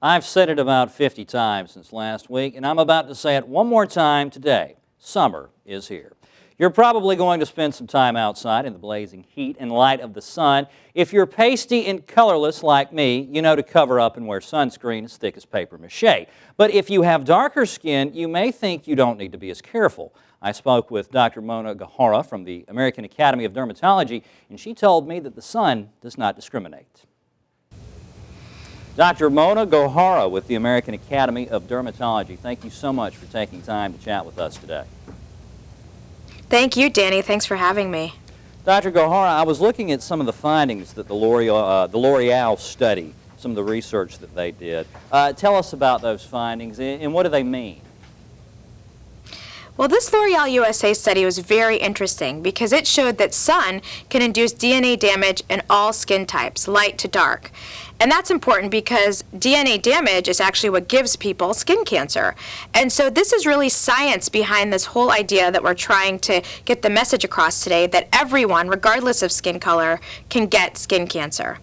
I've said it about 50 times since last week, and I'm about to say it one more time today. Summer is here. You're probably going to spend some time outside in the blazing heat and light of the sun. If you're pasty and colorless like me, you know to cover up and wear sunscreen as thick as paper mache. But if you have darker skin, you may think you don't need to be as careful. I spoke with Dr. Mona Gahara from the American Academy of Dermatology, and she told me that the sun does not discriminate. Dr. Mona Gahara with the American Academy of Dermatology, thank you so much for taking time to chat with us today. Thank you, Danny. Thanks for having me. Dr. Gahara, I was looking at some of the findings that the L'Oreal study, some of the research that they did. Tell us about those findings and what do they mean? Well, this L'Oreal USA study was very interesting because it showed that sun can induce DNA damage in all skin types, light to dark. And that's important because DNA damage is actually what gives people skin cancer. And so this is really science behind this whole idea that we're trying to get the message across today that everyone, regardless of skin color, can get skin cancer.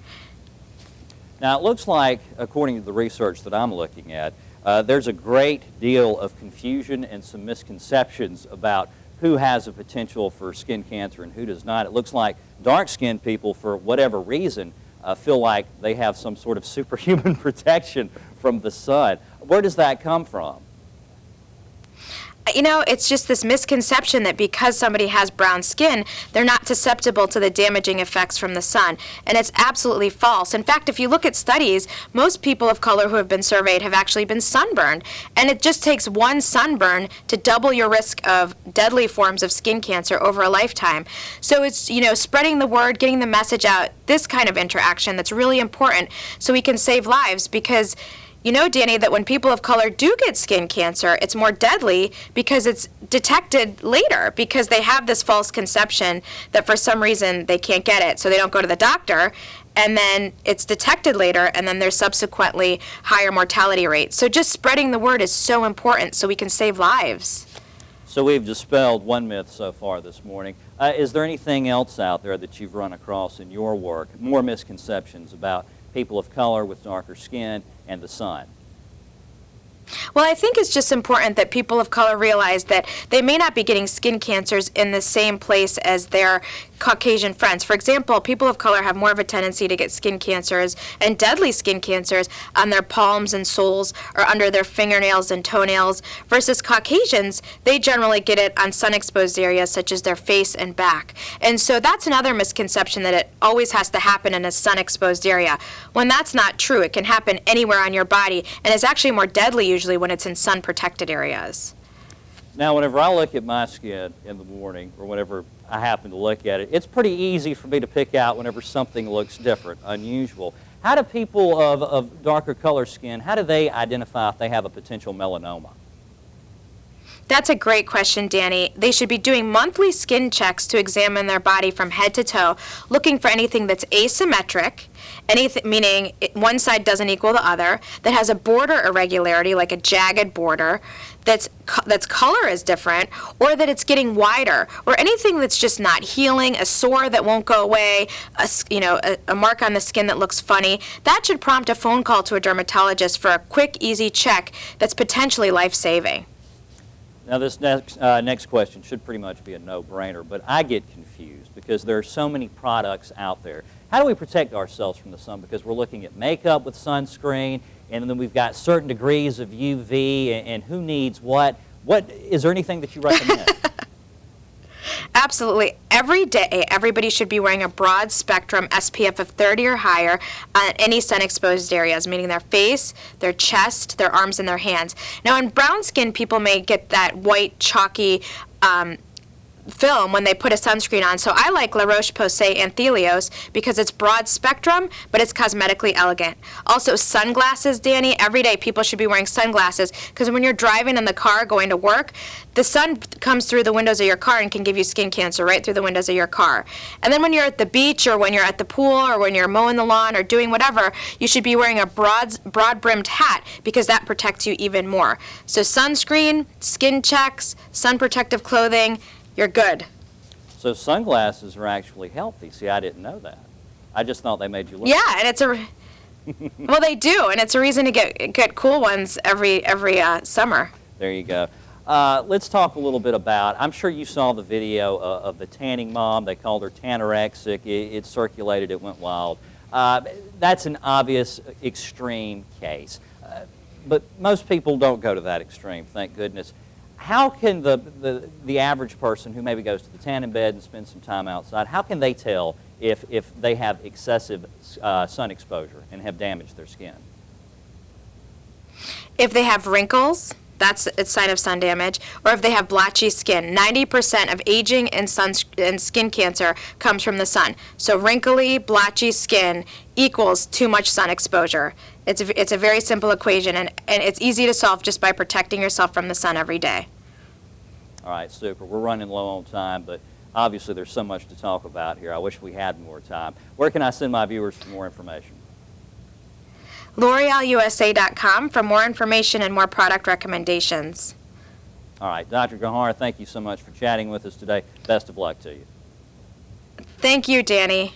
Now, it looks like, according to the research that I'm looking at, there's a great deal of confusion and some misconceptions about who has a potential for skin cancer and who does not. It looks like dark-skinned people, for whatever reason, feel like they have some sort of superhuman protection from the sun. Where does that come from? You know, it's just this misconception that because somebody has brown skin, they're not susceptible to the damaging effects from the sun. And it's absolutely false. In fact, if you look at studies, most people of color who have been surveyed have actually been sunburned. And it just takes one sunburn to double your risk of deadly forms of skin cancer over a lifetime. So it's, you know, spreading the word, getting the message out, this kind of interaction that's really important so we can save lives because you know, Danny, that when people of color do get skin cancer, it's more deadly because it's detected later because they have this false conception that for some reason they can't get it. So they don't go to the doctor, and then it's detected later, and then there's subsequently higher mortality rates. So just spreading the word is so important so we can save lives. So we've dispelled one myth so far this morning. Is there anything else out there that you've run across in your work, more misconceptions about people of color with darker skin and the sun? Well, I think it's just important that people of color realize that they may not be getting skin cancers in the same place as their Caucasian friends. For example, people of color have more of a tendency to get skin cancers and deadly skin cancers on their palms and soles or under their fingernails and toenails, versus Caucasians, they generally get it on sun-exposed areas such as their face and back. And so that's another misconception, that it always has to happen in a sun-exposed area. When that's not true, it can happen anywhere on your body and is actually more deadly usually when it's in sun-protected areas. Now, whenever I look at my skin in the morning or whenever I happen to look at it, it's pretty easy for me to pick out whenever something looks different, unusual. How do people of darker color skin, how do they identify if they have a potential melanoma? That's a great question, Danny. They should be doing monthly skin checks to examine their body from head to toe, looking for anything that's asymmetric, anything meaning one side doesn't equal the other, that has a border irregularity, like a jagged border, that's color is different, or that it's getting wider, or anything that's just not healing, a sore that won't go away, a mark on the skin that looks funny. That should prompt a phone call to a dermatologist for a quick, easy check that's potentially life-saving. Now, this next question should pretty much be a no-brainer, but I get confused because there are so many products out there. How do we protect ourselves from the sun? Because we're looking at makeup with sunscreen, and then we've got certain degrees of UV, and who needs what. Is there anything that you recommend? Absolutely. Every day, everybody should be wearing a broad spectrum SPF of 30 or higher on any sun-exposed areas, meaning their face, their chest, their arms, and their hands. Now, in brown skin, people may get that white, chalky film when they put a sunscreen on. So I like La Roche-Posay Anthelios because it's broad spectrum, but it's cosmetically elegant. Also, sunglasses, Danny. Every day people should be wearing sunglasses because when you're driving in the car going to work, the sun comes through the windows of your car and can give you skin cancer right through the windows of your car. And then when you're at the beach or when you're at the pool or when you're mowing the lawn or doing whatever, you should be wearing a broad-brimmed hat because that protects you even more. So sunscreen, skin checks, sun protective clothing, you're good. So sunglasses are actually healthy. See, I didn't know that. I just thought they made you look. Yeah, and Well, they do, and it's a reason to get cool ones every summer. There you go. Let's talk a little bit about, I'm sure you saw the video of the tanning mom. They called her tanorexic. It circulated. It went wild. That's an obvious extreme case. But most people don't go to that extreme, thank goodness. How can the average person who maybe goes to the tanning bed and spends some time outside, how can they tell if they have excessive sun exposure and have damaged their skin? If they have wrinkles, that's a sign of sun damage, or if they have blotchy skin. 90% of aging and skin cancer comes from the sun. So wrinkly, blotchy skin equals too much sun exposure. It's a very simple equation, and it's easy to solve just by protecting yourself from the sun every day. All right, super. We're running low on time, but obviously there's so much to talk about here. I wish we had more time. Where can I send my viewers for more information? L'OrealUSA.com for more information and more product recommendations. All right, Dr. Gahar, thank you so much for chatting with us today. Best of luck to you. Thank you, Danny.